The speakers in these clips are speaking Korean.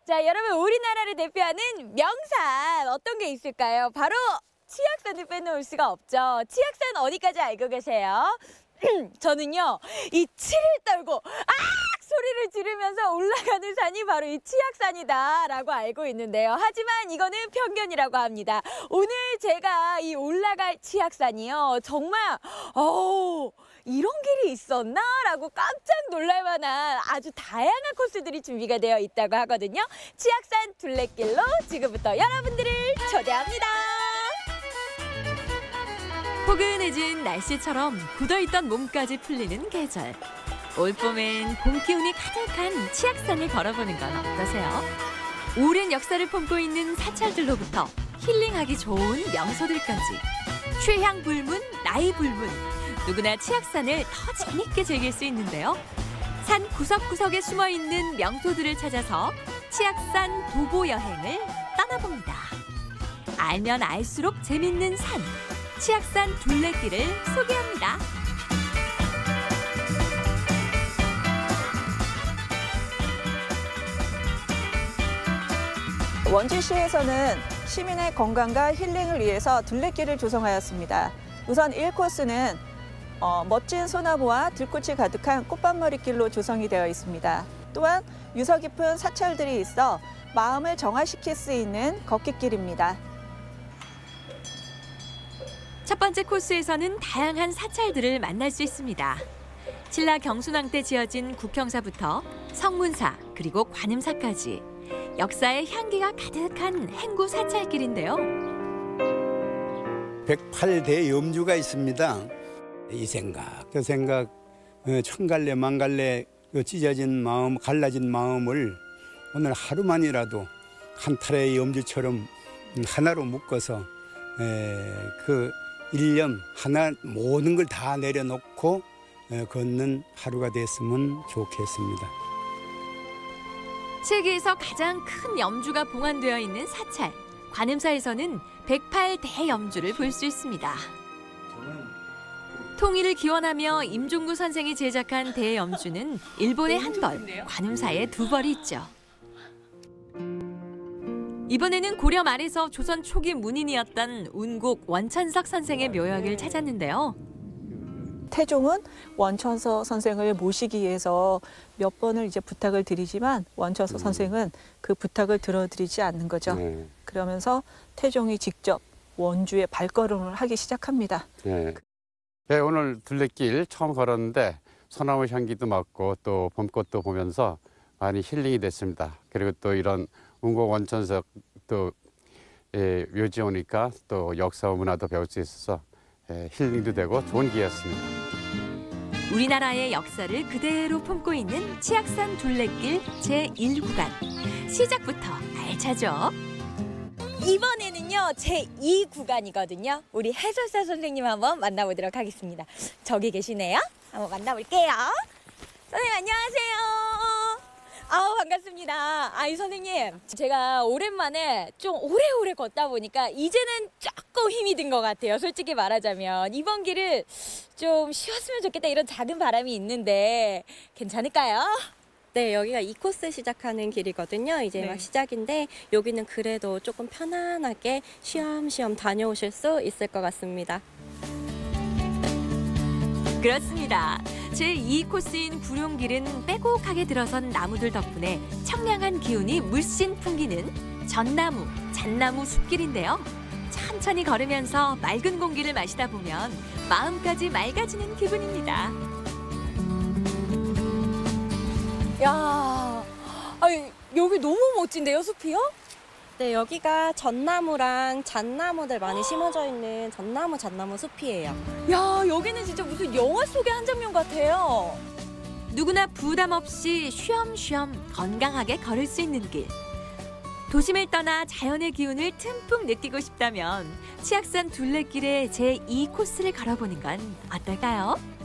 자, 여러분 우리나라를 대표하는 명산 어떤 게 있을까요? 바로 치악산을 빼놓을 수가 없죠. 치악산 어디까지 알고 계세요? 저는요, 이 치를 떨고 소리를 지르면서 올라가는 산이 바로 이 치악산이다라고 알고 있는데요. 하지만 이거는 편견이라고 합니다. 오늘 제가 이 올라갈 치악산이요, 정말 이런 길이 있었나? 라고 깜짝 놀랄 만한 아주 다양한 코스들이 준비가 되어 있다고 하거든요. 치악산 둘레길로 지금부터 여러분들을 초대합니다. 포근해진 날씨처럼 굳어있던 몸까지 풀리는 계절. 올봄엔 봄 기운이 가득한 치악산을 걸어보는 건 어떠세요? 오랜 역사를 품고 있는 사찰들로부터 힐링하기 좋은 명소들까지 취향 불문, 나이 불문, 누구나 치악산을 더 재밌게 즐길 수 있는데요. 산 구석구석에 숨어있는 명소들을 찾아서 치악산 도보 여행을 떠나봅니다. 알면 알수록 재밌는 산, 치악산 둘레길을 소개합니다. 원주시에서는 시민의 건강과 힐링을 위해서 둘레길을 조성하였습니다. 우선 1코스는 멋진 소나무와 들꽃이 가득한 꽃밭머리길로 조성이 되어 있습니다. 또한 유서 깊은 사찰들이 있어 마음을 정화시킬 수 있는 걷기길입니다. 첫 번째 코스에서는 다양한 사찰들을 만날 수 있습니다. 신라 경순왕 때 지어진 국형사부터 성문사 그리고 관음사까지 역사의 향기가 가득한 행구 사찰길인데요. 108대 염주가 있습니다. 이 생각, 저 생각, 천갈래 만갈래 찢어진 마음, 갈라진 마음을 오늘 하루만이라도 한 탈의 염주처럼 하나로 묶어서 그 일념 하나 모든 걸 다 내려놓고 걷는 하루가 됐으면 좋겠습니다. 세계에서 가장 큰 염주가 봉안되어 있는 사찰, 관음사에서는 108대 염주를 볼 수 있습니다. 통일을 기원하며 임종구 선생이 제작한 대염주는 일본에 한 벌, 관음사에 2벌이 있죠. 이번에는 고려 말에서 조선 초기 문인이었던 운곡 원천석 선생의 묘역을 찾았는데요. 태종은 원천석 선생을 모시기 위해서 몇 번을 이제 부탁을 드리지만 원천석 선생은 그 부탁을 들어드리지 않는 거죠. 그러면서 태종이 직접 원주에 발걸음을 하기 시작합니다. 네, 오늘 둘레길 처음 걸었는데 소나무 향기도 맡고 또 봄꽃도 보면서 많이 힐링이 됐습니다. 그리고 또 이런 운곡 원천석 또 묘지 오니까 또 역사와 문화도 배울 수 있어서 힐링도 되고 좋은 기회였습니다. 우리나라의 역사를 그대로 품고 있는 치악산 둘레길 제1구간. 시작부터 알차죠? 이번에는요, 제2구간이거든요. 우리 해설사 선생님 한번 만나보도록 하겠습니다. 저기 계시네요. 한번 만나볼게요. 선생님 안녕하세요. 반갑습니다. 이 선생님, 제가 오랜만에 좀 오래오래 걷다 보니까 이제는 조금 힘이 든 것 같아요. 솔직히 말하자면. 이번 길은 좀 쉬었으면 좋겠다 이런 작은 바람이 있는데 괜찮을까요? 네, 여기가 2코스 시작하는 길이거든요. 이제 막 시작인데 여기는 그래도 조금 편안하게 쉬엄쉬엄 다녀오실 수 있을 것 같습니다. 그렇습니다. 제2코스인 구룡길은 빼곡하게 들어선 나무들 덕분에 청량한 기운이 물씬 풍기는 전나무, 잣나무 숲길인데요. 천천히 걸으면서 맑은 공기를 마시다 보면 마음까지 맑아지는 기분입니다. 야, 여기 너무 멋진데요, 숲이요? 네, 여기가 전나무랑 잣나무들 많이 심어져 있는 전나무, 잣나무 숲이에요. 야, 여기는 진짜 무슨 영화 속의 한 장면 같아요. 누구나 부담 없이 쉬엄쉬엄 건강하게 걸을 수 있는 길. 도심을 떠나 자연의 기운을 듬뿍 느끼고 싶다면 치악산 둘레길의 제2코스를 걸어보는 건 어떨까요?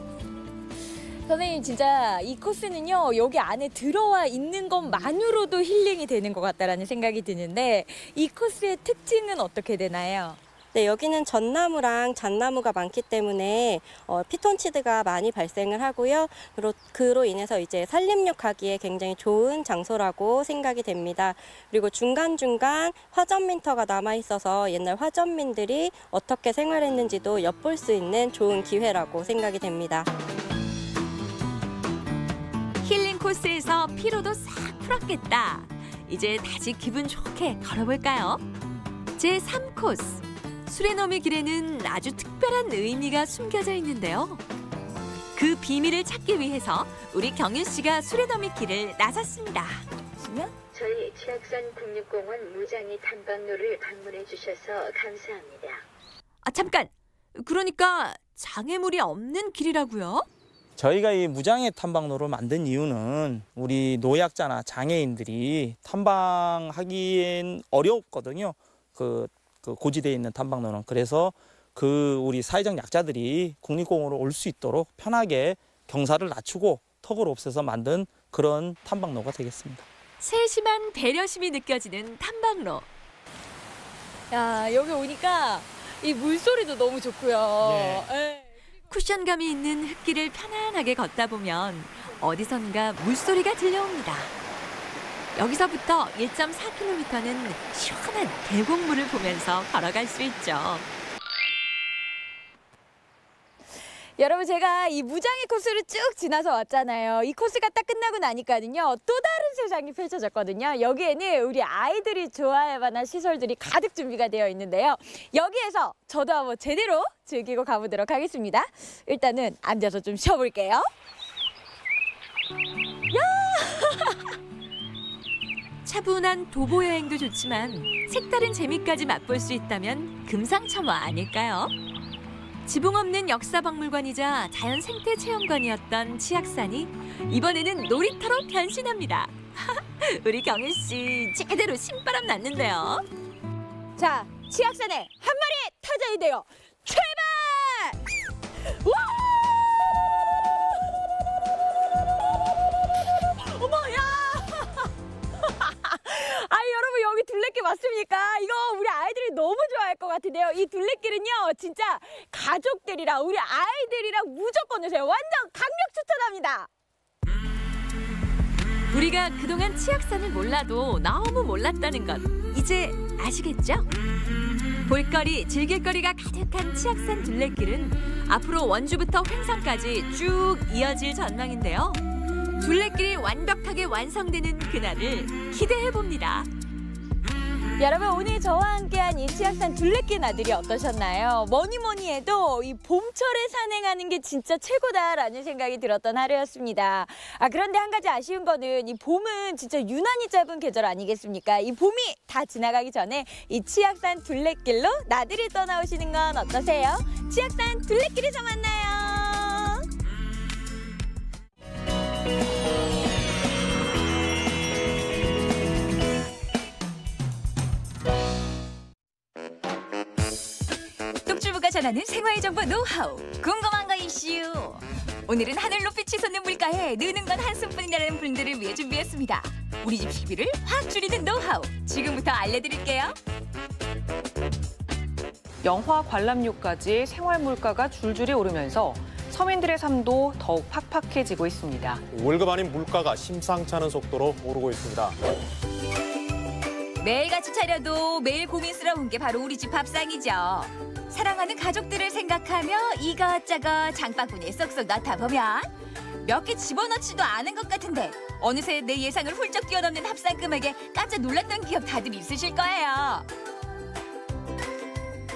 선생님, 진짜 이 코스는요, 여기 안에 들어와 있는 것만으로도 힐링이 되는 것 같다라는 생각이 드는데 이 코스의 특징은 어떻게 되나요? 네, 여기는 전나무랑 잣나무가 많기 때문에 피톤치드가 많이 발생을 하고요. 그로 인해서 이제 산림욕하기에 굉장히 좋은 장소라고 생각이 됩니다. 그리고 중간중간 화전민터가 남아 있어서 옛날 화전민들이 어떻게 생활했는지도 엿볼 수 있는 좋은 기회라고 생각이 됩니다. 힐링 코스에서 피로도 싹 풀었겠다. 이제 다시 기분 좋게 걸어볼까요? 제3코스. 수레너미 길에는 아주 특별한 의미가 숨겨져 있는데요. 그 비밀을 찾기 위해서 우리 경윤 씨가 수레너미 길을 나섰습니다. 저희 치악산 국립공원 무장이 탐방로를 방문해 주셔서 감사합니다. 아, 잠깐! 그러니까 장애물이 없는 길이라고요? 저희가 이 무장애 탐방로를 만든 이유는 우리 노약자나 장애인들이 탐방하기엔 어렵거든요. 그 고지대에 있는 탐방로는. 그래서 우리 사회적 약자들이 국립공원으로 올 수 있도록 편하게 경사를 낮추고 턱을 없애서 만든 그런 탐방로가 되겠습니다. 세심한 배려심이 느껴지는 탐방로. 야, 여기 오니까 이 물소리도 너무 좋고요. 네. 쿠션감이 있는 흙길을 편안하게 걷다 보면 어디선가 물소리가 들려옵니다. 여기서부터 1.4km는 시원한 계곡물을 보면서 걸어갈 수 있죠. 여러분, 제가 이 무장애 코스를 쭉 지나서 왔잖아요. 이 코스가 딱 끝나고 나니까는요, 또 다른 세상이 펼쳐졌거든요. 여기에는 우리 아이들이 좋아할 만한 시설들이 가득 준비가 되어 있는데요. 여기에서 저도 한번 제대로 즐기고 가보도록 하겠습니다. 일단은 앉아서 좀 쉬어볼게요. 차분한 도보 여행도 좋지만 색다른 재미까지 맛볼 수 있다면 금상첨화 아닐까요? 지붕 없는 역사박물관이자 자연 생태 체험관이었던 치악산이 이번에는 놀이터로 변신합니다. 우리 경윤 씨 제대로 신바람 났는데요. 자, 치악산에 한 마리 타자이 되어 출발! 와! 어머, 야! 아이, 여러분, 여기 둘레길 맞습니까? 이거 우리 아이들이 너무 좋아할 것 같은데요. 이 둘레길은요, 진짜 가족들이랑 우리 아이들이랑 무조건 오세요. 완전 강력 추천합니다. 우리가 그동안 치악산을 몰라도 너무 몰랐다는 것 이제 아시겠죠? 볼거리, 즐길거리가 가득한 치악산 둘레길은 앞으로 원주부터 횡성까지 쭉 이어질 전망인데요. 둘레길이 완벽하게 완성되는 그날을 기대해봅니다. 여러분, 오늘 저와 함께한 이 치악산 둘레길 나들이 어떠셨나요? 뭐니 해도 이 봄철에 산행하는 게 진짜 최고다라는 생각이 들었던 하루였습니다. 그런데 한 가지 아쉬운 거는 이 봄은 진짜 유난히 짧은 계절 아니겠습니까? 이 봄이 다 지나가기 전에 이 치악산 둘레길로 나들이 떠나오시는 건 어떠세요? 치악산 둘레길에서 만나요. 뚝주부가 전하는 생활정보 노하우 궁금한 거 이슈. 오늘은 하늘 높이 치솟는 물가에 느는 건 한숨뿐이라는 분들을 위해 준비했습니다. 우리 집 식비를 확 줄이는 노하우 지금부터 알려드릴게요. 영화 관람료까지 생활 물가가 줄줄이 오르면서 서민들의 삶도 더욱 팍팍해지고 있습니다. 월급 아닌 물가가 심상치 않은 속도로 오르고 있습니다. 매일같이 차려도 매일 고민스러운 게 바로 우리 집 밥상이죠. 사랑하는 가족들을 생각하며 이것저것 장바구니에 쏙쏙 넣다 보면 몇 개 집어넣지도 않은 것 같은데 어느새 내 예상을 훌쩍 뛰어넘는 합산 금액에 깜짝 놀랐던 기억 다들 있으실 거예요.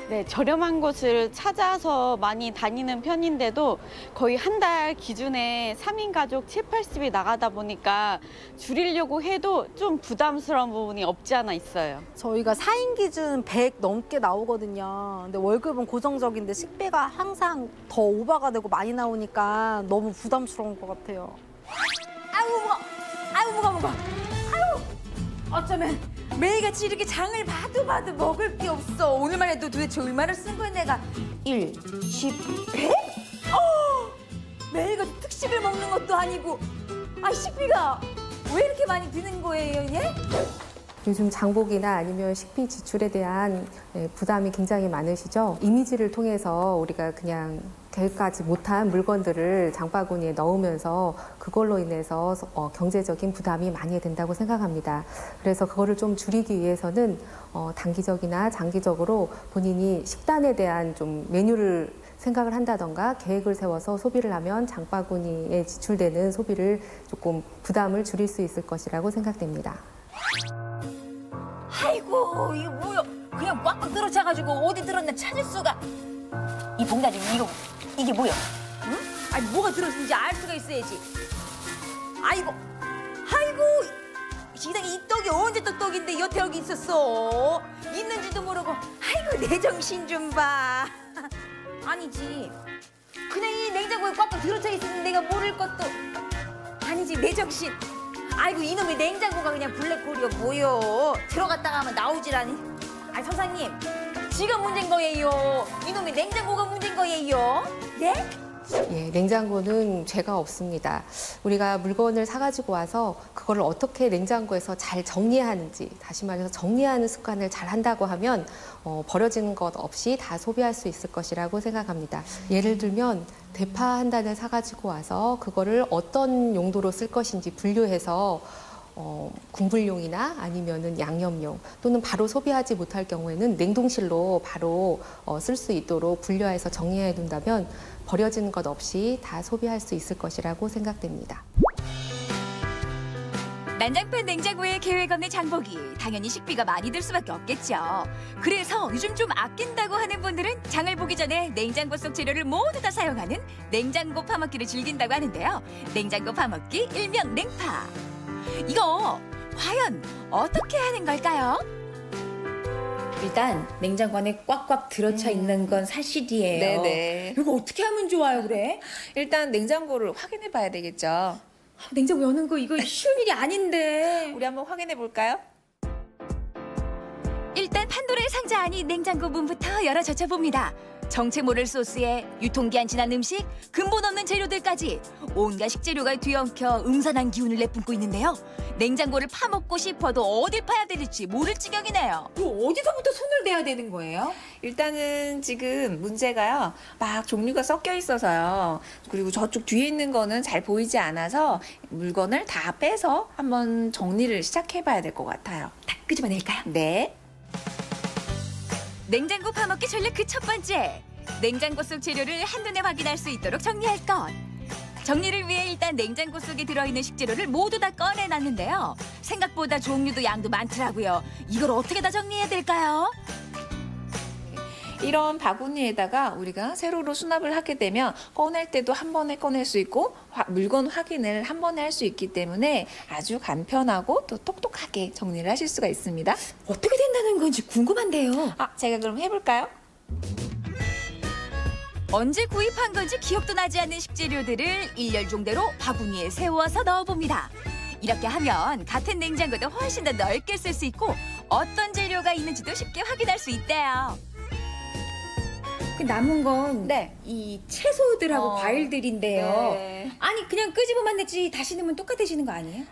네, 저렴한 곳을 찾아서 많이 다니는 편인데도 거의 한 달 기준에 3인 가족 7, 80이 나가다 보니까 줄이려고 해도 좀 부담스러운 부분이 없지 않아 있어요. 저희가 4인 기준 100 넘게 나오거든요. 근데 월급은 고정적인데 식비가 항상 더 오버가 되고 많이 나오니까 너무 부담스러운 것 같아요. 아이고 무거워. 아이고 무거워. 아이고 어쩌면 매일같이 이렇게 장을 봐도 먹을 게 없어. 오늘만 해도 도대체 얼마를 쓴 거야 내가. 1, 10, 100? 매일같이 특식을 먹는 것도 아니고 식비가 왜 이렇게 많이 드는 거예요, 얘? 요즘 장복이나 아니면 식비 지출에 대한 부담이 굉장히 많으시죠. 이미지를 통해서 우리가 그냥 계획하지 못한 물건들을 장바구니에 넣으면서 그걸로 인해서 경제적인 부담이 많이 된다고 생각합니다. 그래서 그거를 좀 줄이기 위해서는 단기적이나 장기적으로 본인이 식단에 대한 좀 메뉴를 생각을 한다던가 계획을 세워서 소비를 하면 장바구니에 지출되는 소비를 조금 부담을 줄일 수 있을 것이라고 생각됩니다. 아이고 이거 뭐야? 그냥 꽉꽉 들어차가지고 어디 들었나 찾을 수가. 이 봉다리 이게 뭐야? 응? 아니 뭐가 들었는지 알 수가 있어야지. 아이고 시장에 이 떡이 언제 또 떡인데 여태 여기 있었어? 있는지도 모르고. 아이고 내 정신 좀 봐. 아니지. 그냥 이 냉장고에 꽉꽉 들어차 있으면 내가 모를 것도 아니지. 내 정신. 아이고 이놈의 냉장고가 그냥 블랙홀이요 뭐요. 들어갔다가 하면 나오질 않니. 아니 선생님 지가 문제인 거예요. 이놈의 냉장고가 문제인 거예요. 네? 예, 냉장고는 죄가 없습니다. 우리가 물건을 사가지고 와서 그거를 어떻게 냉장고에서 잘 정리하는지, 다시 말해서 정리하는 습관을 잘 한다고 하면 버려지는 것 없이 다 소비할 수 있을 것이라고 생각합니다. 예를 들면 대파 한 단을 사가지고 와서 그거를 어떤 용도로 쓸 것인지 분류해서 국물용이나 아니면은 양념용 또는 바로 소비하지 못할 경우에는 냉동실로 바로 쓸 수 있도록 분류해서 정리해 둔다면 버려지는 것 없이 다 소비할 수 있을 것이라고 생각됩니다. 난장판 냉장고에 계획 없는 장보기, 당연히 식비가 많이 들 수밖에 없겠죠. 그래서 요즘 좀 아낀다고 하는 분들은 장을 보기 전에 냉장고 속 재료를 모두 다 사용하는 냉장고 파먹기를 즐긴다고 하는데요. 냉장고 파먹기 일명 냉파. 이거 과연 어떻게 하는 걸까요? 일단 냉장고 안에 꽉꽉 들어차 있는 건 사실이에요. 네네. 이거 어떻게 하면 좋아요, 그래? 일단 냉장고를 확인해 봐야 되겠죠. 냉장고 여는 거 이거 쉬운 일이 아닌데. 우리 한번 확인해 볼까요? 일단 판도라의 상자 아닌 냉장고 문부터 열어 젖혀봅니다. 정체 모를 소스에 유통기한 지난 음식, 근본 없는 재료들까지 온갖 식재료가 뒤엉켜 음산한 기운을 내뿜고 있는데요. 냉장고를 파먹고 싶어도 어딜 파야 될지 모를 지경이네요. 어디서부터 손을 대야 되는 거예요? 일단은 지금 문제가요. 막 종류가 섞여 있어서요. 그리고 저쪽 뒤에 있는 거는 잘 보이지 않아서 물건을 다 빼서 한번 정리를 시작해 봐야 될 것 같아요. 다 끄집어낼까요? 네. 냉장고 파먹기 전략 그 첫 번째. 냉장고 속 재료를 한눈에 확인할 수 있도록 정리할 것. 정리를 위해 일단 냉장고 속에 들어있는 식재료를 모두 다 꺼내놨는데요. 생각보다 종류도 양도 많더라고요. 이걸 어떻게 다 정리해야 될까요? 이런 바구니에다가 우리가 세로로 수납을 하게 되면 꺼낼 때도 한 번에 꺼낼 수 있고 물건 확인을 한 번에 할 수 있기 때문에 아주 간편하고 또 똑똑하게 정리를 하실 수가 있습니다. 어떻게 된다는 건지 궁금한데요. 제가 그럼 해볼까요? 언제 구입한 건지 기억도 나지 않는 식재료들을 일렬종대로 바구니에 세워서 넣어봅니다. 이렇게 하면 같은 냉장고도 훨씬 더 넓게 쓸 수 있고 어떤 재료가 있는지도 쉽게 확인할 수 있대요. 그 남은 건 이 채소들하고 과일들인데요. 네. 아니 그냥 끄집어만 냈지 다시 넣으면 똑같아지는 거 아니에요?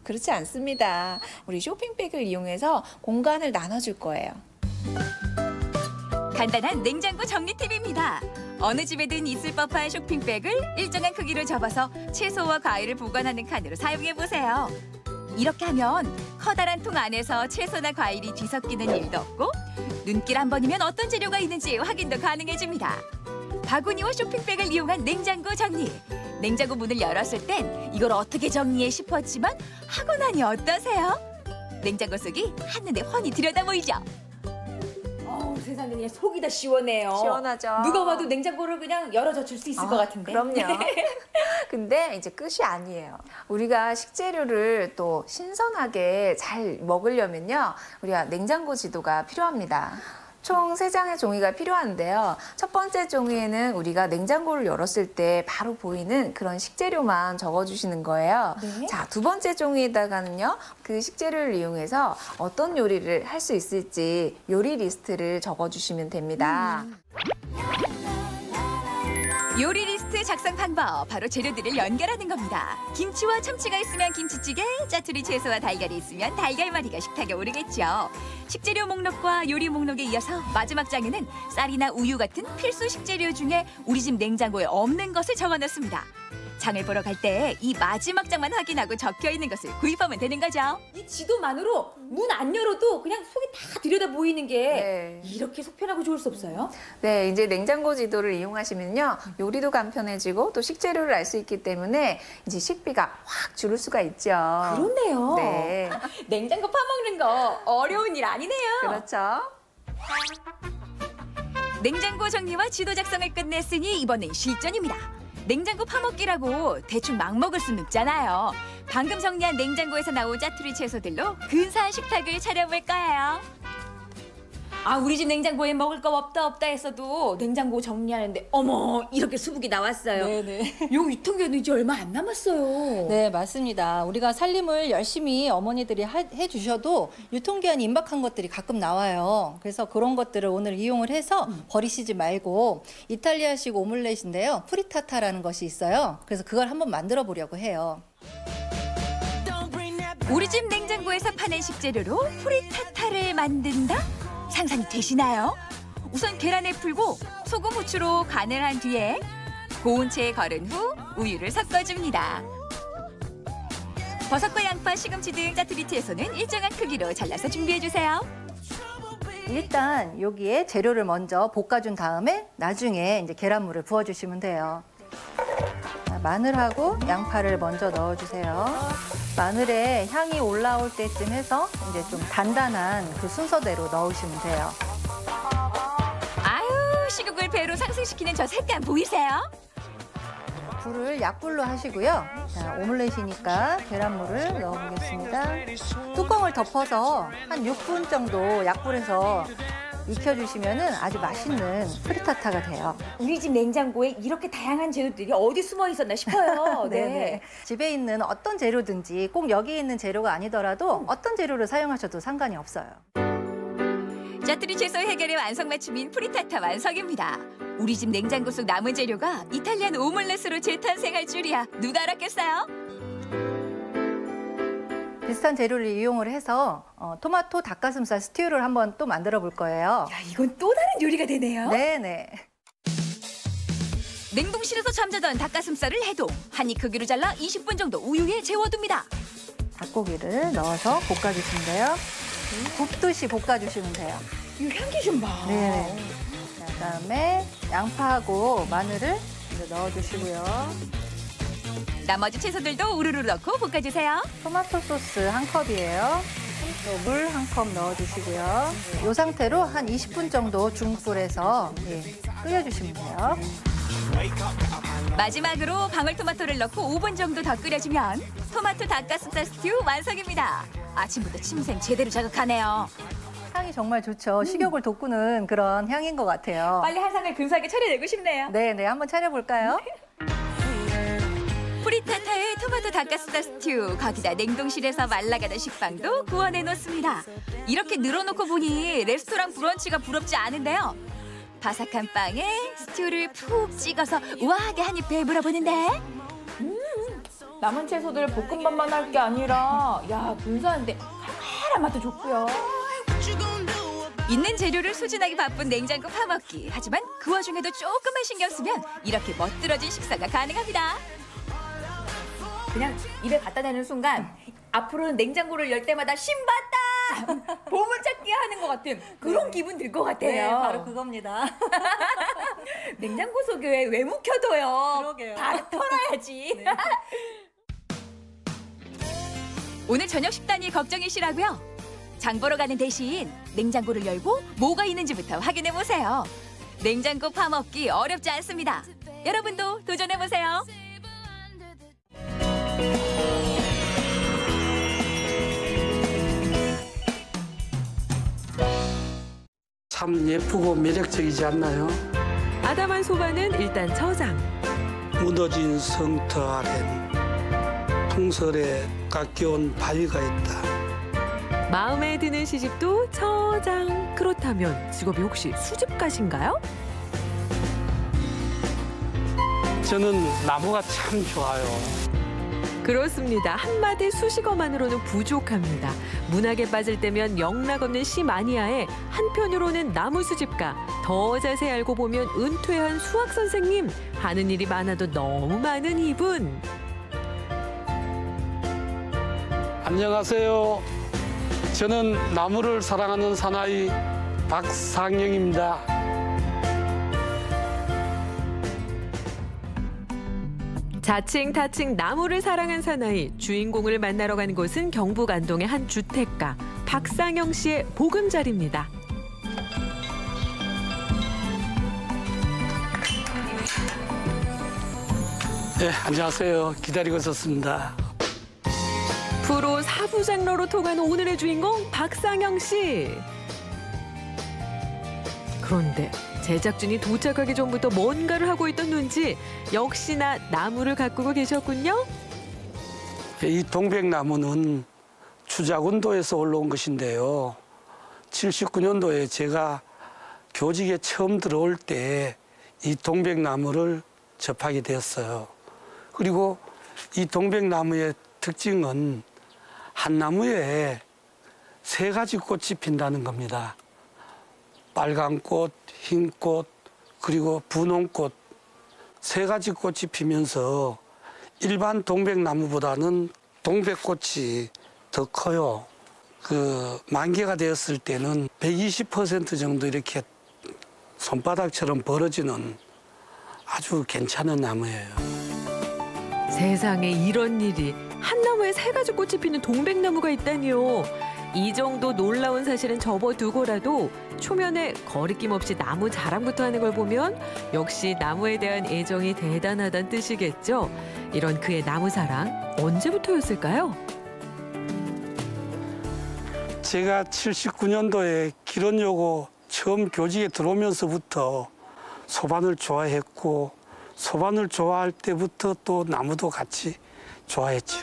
그렇지 않습니다. 우리 쇼핑백을 이용해서 공간을 나눠줄 거예요. 간단한 냉장고 정리 팁입니다. 어느 집에든 있을 법한 쇼핑백을 일정한 크기로 접어서 채소와 과일을 보관하는 칸으로 사용해보세요. 이렇게 하면 커다란 통 안에서 채소나 과일이 뒤섞이는 일도 없고 눈길 한 번이면 어떤 재료가 있는지 확인도 가능해집니다. 바구니와 쇼핑백을 이용한 냉장고 정리. 냉장고 문을 열었을 땐 이걸 어떻게 정리해 싶었지만 하고 나니 어떠세요? 냉장고 속이 한눈에 훤히 들여다 보이죠? 세상에 그냥 속이 다 시원해요. 시원하죠. 누가 봐도 냉장고를 그냥 열어젖힐 수 있을 것 같은데. 그럼요. 근데 이제 끝이 아니에요. 우리가 식재료를 또 신선하게 잘 먹으려면요. 우리가 냉장고 지도가 필요합니다. 총 3장의 종이가 필요한데요. 첫 번째 종이에는 우리가 냉장고를 열었을 때 바로 보이는 그런 식재료만 적어주시는 거예요. 네. 자, 두 번째 종이에다가는요. 그 식재료를 이용해서 어떤 요리를 할 수 있을지 요리 리스트를 적어주시면 됩니다. 요리 리스트 베스트 작성 방법, 바로 재료들을 연결하는 겁니다. 김치와 참치가 있으면 김치찌개, 짜투리 채소와 달걀이 있으면 달걀말이가 식탁에 오르겠죠. 식재료 목록과 요리 목록에 이어서 마지막 장에는 쌀이나 우유 같은 필수 식재료 중에 우리 집 냉장고에 없는 것을 적어놓습니다. 장을 보러 갈 때 이 마지막 장만 확인하고 적혀 있는 것을 구입하면 되는 거죠. 이 지도만으로 문 안 열어도 그냥 속이 다 들여다 보이는 게 이렇게 속편하고 좋을 수 없어요? 네, 이제 냉장고 지도를 이용하시면요. 요리도 간편해지고 또 식재료를 알 수 있기 때문에 이제 식비가 확 줄을 수가 있죠. 그렇네요. 네. 냉장고 파먹는 거 어려운 일 아니네요. 그렇죠. 냉장고 정리와 지도 작성을 끝냈으니 이번엔 실전입니다. 냉장고 파먹기라고 대충 막 먹을 순 없잖아요. 방금 정리한 냉장고에서 나온 짜투리 채소들로 근사한 식탁을 차려볼 거예요. 아, 우리 집 냉장고에 먹을 거 없다 했어도 냉장고 정리하는데 어머 이렇게 수북이 나왔어요. 네네. 요 유통기한도 이제 얼마 안 남았어요. 네, 맞습니다. 우리가 살림을 열심히 어머니들이 해주셔도 유통기한이 임박한 것들이 가끔 나와요. 그래서 그런 것들을 오늘 이용을 해서 버리시지 말고 이탈리아식 오믈렛인데요. 프리타타라는 것이 있어요. 그래서 그걸 한번 만들어 보려고 해요. 우리 집 냉장고에서 파는 식재료로 프리타타를 만든다? 상상이 되시나요? 우선 계란을 풀고 소금, 후추로 간을 한 뒤에 고운 채에 걸은 후 우유를 섞어줍니다. 버섯과 양파, 시금치 등 짜투리 채소는 일정한 크기로 잘라서 준비해주세요. 일단 여기에 재료를 먼저 볶아준 다음에 나중에 이제 계란물을 부어주시면 돼요. 마늘하고 양파를 먼저 넣어주세요. 마늘에 향이 올라올 때쯤 해서 이제 좀 단단한 그 순서대로 넣으시면 돼요. 아유, 식욕을 배로 상승시키는 저 색감 보이세요? 불을 약불로 하시고요. 자, 오믈렛이니까 계란물을 넣어보겠습니다. 뚜껑을 덮어서 한 6분 정도 약불에서 익혀주시면 아주 맛있는 프리타타가 돼요. 우리 집 냉장고에 이렇게 다양한 재료들이 어디 숨어 있었나 싶어요. 네. 집에 있는 어떤 재료든지 꼭 여기 있는 재료가 아니더라도 어떤 재료를 사용하셔도 상관이 없어요. 짜투리 채소 해결의 완성맞춤인 프리타타 완성입니다. 우리 집 냉장고 속 남은 재료가 이탈리안 오믈렛으로 재탄생할 줄이야 누가 알았겠어요? 비슷한 재료를 이용을 해서 토마토 닭가슴살 스튜를 한번 또 만들어 볼 거예요. 야, 이건 또 다른 요리가 되네요. 네네. 냉동실에서 잠자던 닭가슴살을 해동. 한 입 크기로 잘라 20분 정도 우유에 재워둡니다. 닭고기를 넣어서 볶아주시면 돼요. 굽듯이 볶아주시면 돼요. 이 향기 좀 봐. 네. 그다음에 양파하고 마늘을 이제 넣어주시고요. 나머지 채소들도 우르르 넣고 볶아주세요. 토마토 소스 한 컵이에요. 물 한 컵 넣어주시고요. 이 상태로 한 20분 정도 중불에서 끓여주시면 돼요. 마지막으로 방울토마토를 넣고 5분 정도 더 끓여주면 토마토 닭가슴살 스튜 완성입니다. 아침부터 침샘 제대로 자극하네요. 향이 정말 좋죠. 식욕을 돋구는 그런 향인 것 같아요. 빨리 한 상을 근사하게 차려내고 싶네요. 네네, 한번 차려볼까요? 프리타타의 토마토 닭가슴살 스튜, 거기다 냉동실에서 말라가는 식빵도 구워내 놓습니다. 이렇게 늘어놓고 보니 레스토랑 브런치가 부럽지 않은데요. 바삭한 빵에 스튜를 푹 찍어서 우아하게 한 입 배불러 보는데 남은 채소들 볶음밥만 할 게 아니라 근사한데 칼칼한 맛도 좋고요. 있는 재료를 소진하기 바쁜 냉장고 파먹기. 하지만 그 와중에도 조금만 신경 쓰면 이렇게 멋들어진 식사가 가능합니다. 그냥 입에 갖다 대는 순간 앞으로는 냉장고를 열 때마다 신봤다! 보물찾기 하는 것 같은 그런 기분 들 것 같아요. 네, 바로 그겁니다. 냉장고 속에 왜 묵혀둬요? 그러게요. 다 털어야지. 네. 오늘 저녁 식단이 걱정이시라고요? 장 보러 가는 대신 냉장고를 열고 뭐가 있는지부터 확인해보세요. 냉장고 파먹기 어렵지 않습니다. 여러분도 도전해보세요. 참 예쁘고 매력적이지 않나요? 아담한 소바는 일단 저장. 무너진 성터 아래는 풍설에 깎여온 바위가 있다. 마음에 드는 시집도 저장. 그렇다면 직업이 혹시 수집가신가요? 저는 나무가 참 좋아요. 그렇습니다. 한마디 수식어만으로는 부족합니다. 문학에 빠질 때면 영락없는 시 마니아에 한편으로는 나무 수집가, 더 자세히 알고 보면 은퇴한 수학 선생님, 하는 일이 많아도 너무 많은 이분. 안녕하세요. 저는 나무를 사랑하는 사나이 박상영입니다. 자칭 타칭 나무를 사랑한 사나이, 주인공을 만나러 간 곳은 경북 안동의 한 주택가, 박상영 씨의 보금자리입니다. 네, 안녕하세요. 기다리고 있었습니다. 프로 사부장로로 통하는 오늘의 주인공 박상영 씨. 그런데 제작진이 도착하기 전부터 뭔가를 하고 있던 눈치, 역시나 나무를 가꾸고 계셨군요. 이 동백나무는 주자군도에서 올라온 것인데요. 79년도에 제가 교직에 처음 들어올 때 이 동백나무를 접하게 되었어요. 그리고 이 동백나무의 특징은 한 나무에 3가지 꽃이 핀다는 겁니다. 빨간 꽃, 흰 꽃, 그리고 분홍꽃 3가지 꽃이 피면서 일반 동백나무보다는 동백꽃이 더 커요. 만개가 되었을 때는 120% 정도 이렇게 손바닥처럼 벌어지는 아주 괜찮은 나무예요. 세상에 이런 일이, 한 나무에 3가지 꽃이 피는 동백나무가 있다니요. 이 정도 놀라운 사실은 접어두고라도 초면에 거리낌 없이 나무 자랑부터 하는 걸 보면 역시 나무에 대한 애정이 대단하다는 뜻이겠죠. 이런 그의 나무 사랑 언제부터였을까요? 제가 79년도에 기론여고 처음 교직에 들어오면서부터 소반을 좋아했고, 소반을 좋아할 때부터 또 나무도 같이 좋아했죠.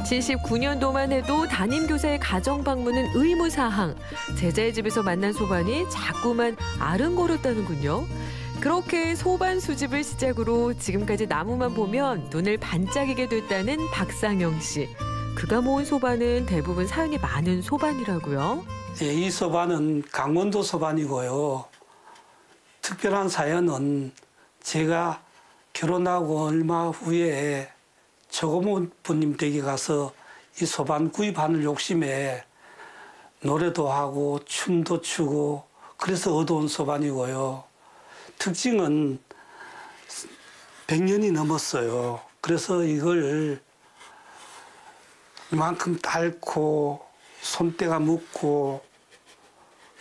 79년도만 해도 담임교사의 가정 방문은 의무사항. 제자의 집에서 만난 소반이 자꾸만 아른거렸다는군요. 그렇게 소반 수집을 시작으로 지금까지 나무만 보면 눈을 반짝이게 됐다는 박상영 씨. 그가 모은 소반은 대부분 사연이 많은 소반이라고요. 예, 이 소반은 강원도 소반이고요. 특별한 사연은 제가 결혼하고 얼마 후에 조고모부님 댁에 가서 이 소반 구입하는 욕심에 노래도 하고 춤도 추고 그래서 얻어온 소반이고요. 특징은 100년이 넘었어요. 그래서 이걸 이만큼 닳고 손때가 묻고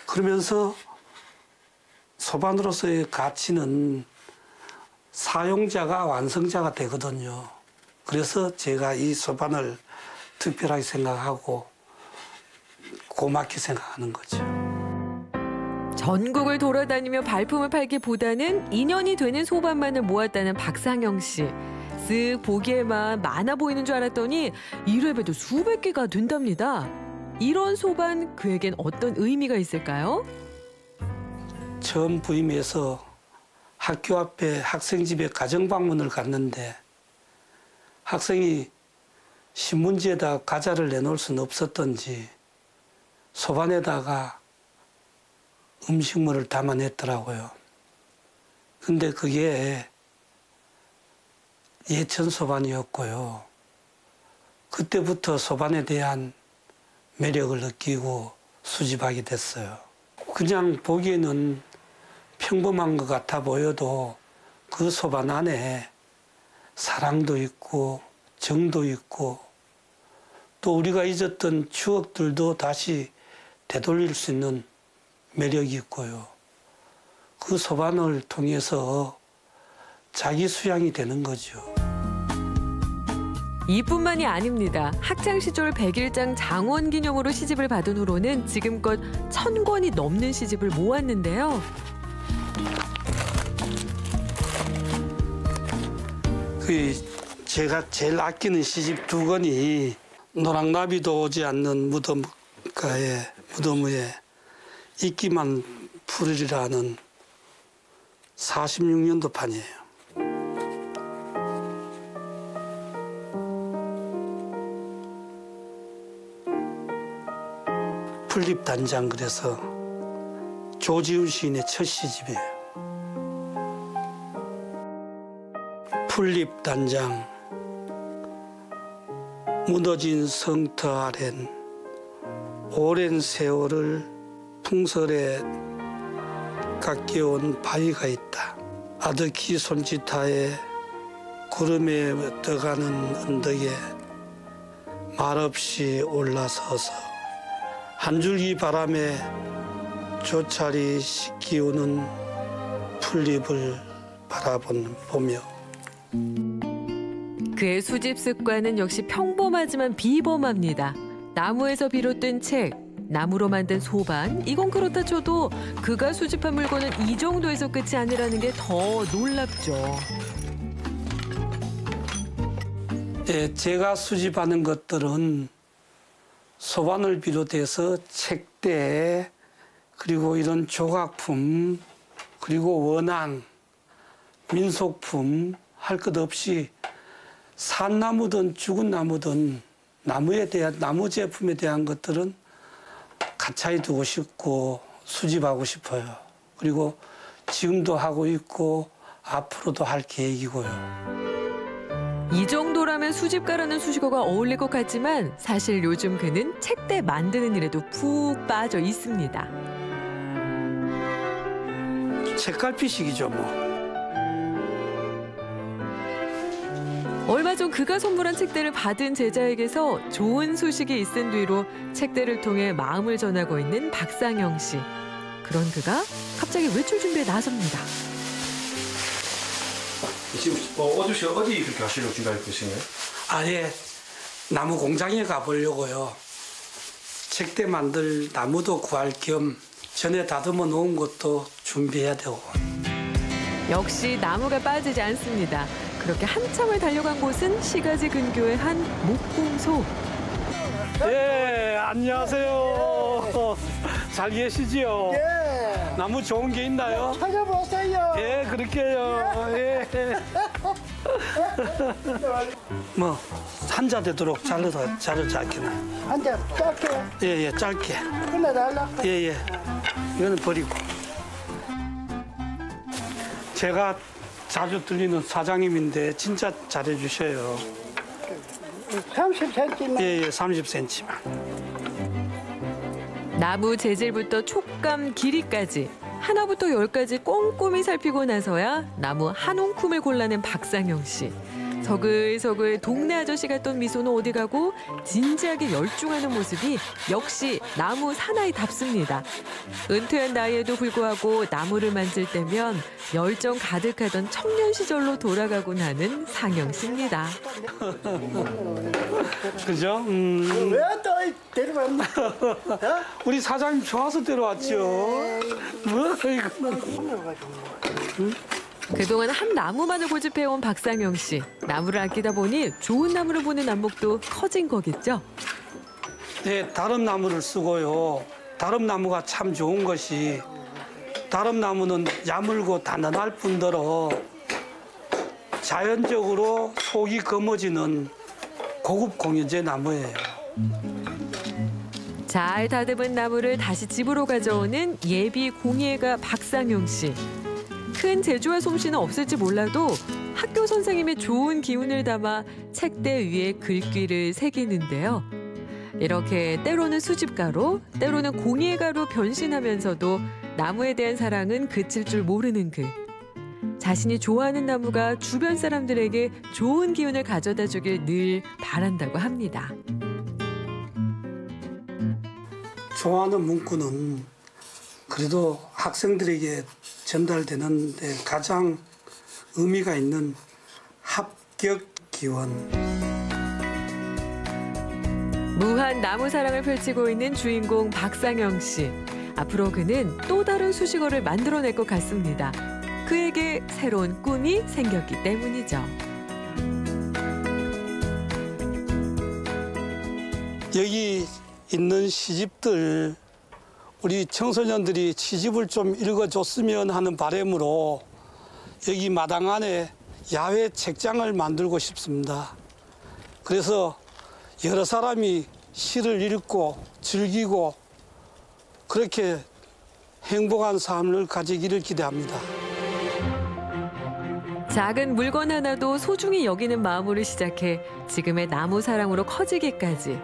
그러면서 소반으로서의 가치는 사용자가 완성자가 되거든요. 그래서 제가 이 소반을 특별하게 생각하고 고맙게 생각하는 거죠. 전국을 돌아다니며 발품을 팔기보다는 인연이 되는 소반만을 모았다는 박상영 씨. 쓱 보기에만 많아 보이는 줄 알았더니 1회에도 수백 개가 된답니다. 이런 소반, 그에겐 어떤 의미가 있을까요? 처음 부임해서 학교 앞에 학생 집에 가정방문을 갔는데 학생이 신문지에다 과자를 내놓을 수는 없었던지 소반에다가 음식물을 담아냈더라고요. 근데 그게 예천 소반이었고요. 그때부터 소반에 대한 매력을 느끼고 수집하게 됐어요. 그냥 보기에는 평범한 것 같아 보여도 그 소반 안에 사랑도 있고 정도 있고 또 우리가 잊었던 추억들도 다시 되돌릴 수 있는 매력이 있고요. 그 소반을 통해서 자기 수양이 되는 거죠. 이뿐만이 아닙니다. 학창시절 100일장 장원기념으로 시집을 받은 후로는 지금껏 1000권이 넘는 시집을 모았는데요. 제가 제일 아끼는 시집 2권이 노랑나비도 오지 않는 무덤 위에 있기만 풀으리라는 46년도 판이에요. 풀립단장 그래서 조지훈 시인의 첫 시집이에요. 풀립단장 무너진 성터 아랜 오랜 세월을 풍설에 깎여온 바위가 있다. 아득히 손짓하에 구름에 떠가는 언덕에 말없이 올라서서 한 줄기 바람에 조차리 씻기우는 풀잎을 바라보며 그의 수집 습관은 역시 평범하지만 비범합니다. 나무에서 비롯된 책, 나무로 만든 소반, 이건 그렇다 쳐도 그가 수집한 물건은 이 정도에서 끝이 아니라는 게 더 놀랍죠. 예, 제가 수집하는 것들은 소반을 비롯해서 책대, 그리고 이런 조각품, 그리고 원앙, 민속품 할 것 없이 산나무든 죽은 나무든 나무 제품에 대한 것들은 가차에 두고 싶고 수집하고 싶어요. 그리고 지금도 하고 있고 앞으로도 할 계획이고요. 이 정도라면 수집가라는 수식어가 어울릴 것 같지만 사실 요즘 그는 책대 만드는 일에도 푹 빠져 있습니다. 책갈피식이죠, 뭐. 얼마 전 그가 선물한 책대를 받은 제자에게서 좋은 소식이 있은 뒤로 책대를 통해 마음을 전하고 있는 박상영 씨. 그런 그가 갑자기 외출 준비에 나섭니다. 지금 어디 그렇게 하시려고 준비하고 계시나요? 아예 나무 공장에 가보려고요. 책대 만들 나무도 구할 겸 전에 다듬어 놓은 것도 준비해야 되고. 역시 나무가 빠지지 않습니다. 그렇게 한참을 달려간 곳은 시가지 근교의 한 목공소. 예, 안녕하세요. 잘 계시지요? 예. 나무 좋은 게 있나요? 찾아보세요. 예, 그렇게요. 예. 뭐 한자 되도록 자르지 않겠나? 한자 짧게. 예, 짧게. 끝내달라. 예. 이거는 버리고. 제가 자주 들리는 사장님인데 진짜 잘해주셔요. 30cm만. 예, 30cm만. 나무 재질부터 촉감, 길이까지 하나부터 열까지 꼼꼼히 살피고 나서야 나무 한 움큼을 골라낸 박상영 씨. 서글서글 동네 아저씨 같던 미소는 어디 가고 진지하게 열중하는 모습이 역시 나무 사나이답습니다. 은퇴한 나이에도 불구하고 나무를 만질 때면 열정 가득하던 청년 시절로 돌아가곤 하는 상영 씨입니다. 그죠? 왜 또 데려왔나? 우리 사장님 좋아서 데려왔죠. 뭐 이거. 그동안 한 나무만을 고집해온 박상영 씨. 나무를 아끼다 보니 좋은 나무를 보는 안목도 커진 거겠죠? 네, 다름나무를 쓰고요. 다름나무가 참 좋은 것이 다름나무는 야물고 단단할 뿐더러 자연적으로 속이 검어지는 고급 공연제 나무예요. 잘 다듬은 나무를 다시 집으로 가져오는 예비 공예가 박상영 씨. 큰 재주와 솜씨는 없을지 몰라도 학교 선생님의 좋은 기운을 담아 책대 위에 글귀를 새기는데요. 이렇게 때로는 수집가로, 때로는 공예가로 변신하면서도 나무에 대한 사랑은 그칠 줄 모르는 그. 자신이 좋아하는 나무가 주변 사람들에게 좋은 기운을 가져다 주길 늘 바란다고 합니다. 좋아하는 문구는 그래도 학생들에게 전달되는데 가장 의미가 있는 합격 기원. 무한 나무 사랑을 펼치고 있는 주인공 박상영 씨. 앞으로 그는 또 다른 수식어를 만들어낼 것 같습니다. 그에게 새로운 꿈이 생겼기 때문이죠. 여기 있는 시집들 우리 청소년들이 시집을 좀 읽어줬으면 하는 바람으로 여기 마당 안에 야외 책장을 만들고 싶습니다. 그래서 여러 사람이 시를 읽고 즐기고 그렇게 행복한 삶을 가지기를 기대합니다. 작은 물건 하나도 소중히 여기는 마음으로 시작해 지금의 나무 사랑으로 커지기까지.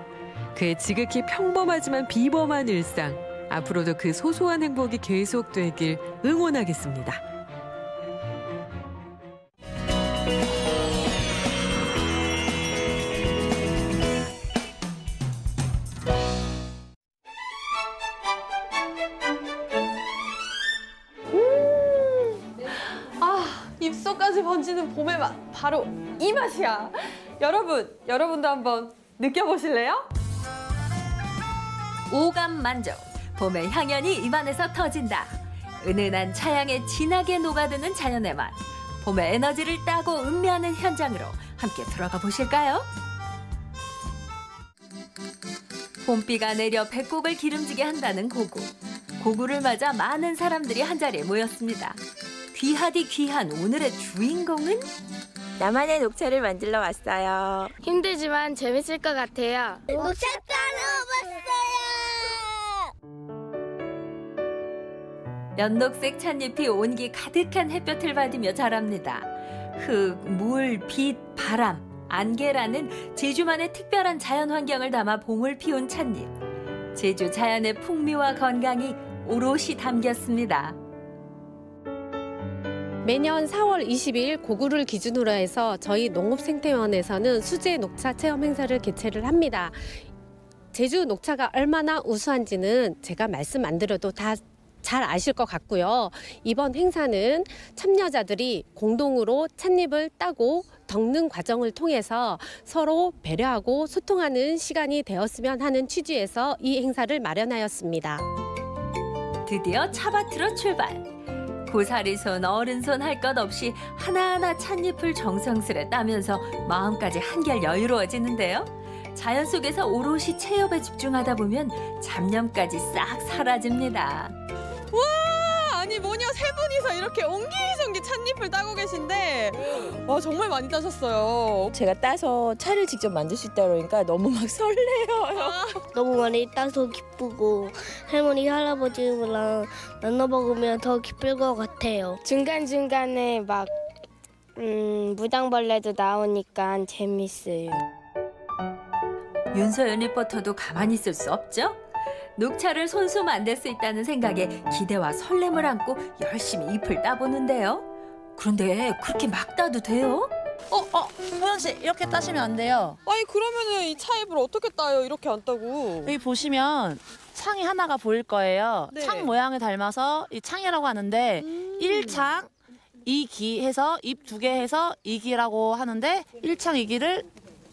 그의 지극히 평범하지만 비범한 일상. 앞으로도 그 소소한 행복이 계속되길 응원하겠습니다. 입속까지 번지는 봄의 맛, 바로 이 맛이야. 여러분도 한번 느껴보실래요? 오감 만족, 봄의 향연이 입안에서 터진다. 은은한 차향에 진하게 녹아드는 자연의 맛. 봄의 에너지를 따고 음미하는 현장으로 함께 들어가 보실까요? 봄비가 내려 배꼽을 기름지게 한다는 고구. 고구를 맞아 많은 사람들이 한자리에 모였습니다. 귀하디 귀한 오늘의 주인공은? 나만의 녹차를 만들러 왔어요. 힘들지만 재밌을 것 같아요. 녹차 따러 왔어요. 연녹색 찻잎이 온기 가득한 햇볕을 받으며 자랍니다. 흙, 물, 빛, 바람, 안개라는 제주만의 특별한 자연 환경을 담아 봄을 피운 찻잎. 제주 자연의 풍미와 건강이 오롯이 담겼습니다. 매년 4월 22일 고구를 기준으로 해서 저희 농업생태원에서는 수제 녹차 체험 행사를 개최를 합니다. 제주 녹차가 얼마나 우수한지는 제가 말씀 안 드려도 다 잘 아실 것 같고요. 이번 행사는 참여자들이 공동으로 찻잎을 따고 덕는 과정을 통해서 서로 배려하고 소통하는 시간이 되었으면 하는 취지에서 이 행사를 마련하였습니다. 드디어 차밭으로 출발. 고사리손, 어른손 할 것 없이 하나하나 찻잎을 정성스레 따면서 마음까지 한결 여유로워지는데요. 자연 속에서 오롯이 체험에 집중하다 보면 잡념까지 싹 사라집니다. 와, 아니 뭐냐, 세 분이서 이렇게 옹기종기 찻잎을 따고 계신데 와, 정말 많이 따셨어요. 제가 따서 차를 직접 만들 수 있다 그러니까 너무 막 설레요. 너무 많이 따서 기쁘고 할머니 할아버지랑 나눠 먹으면 더 기쁠 것 같아요. 중간중간에 막 무당벌레도 나오니까 재밌어요. 윤서연 리포터도 가만히 있을 수 없죠? 녹차를 손수 만들 수 있다는 생각에 기대와 설렘을 안고 열심히 잎을 따보는데요. 그런데 그렇게 막 따도 돼요? 소연 씨, 이렇게 따시면 안 돼요. 아니 그러면은 이 차잎을 어떻게 따요? 이렇게 안 따고. 여기 보시면 창이 하나가 보일 거예요. 네. 창 모양을 닮아서 이 창이라고 하는데 1창 2기 해서 잎 2개 해서 2기라고 하는데 1창 2기를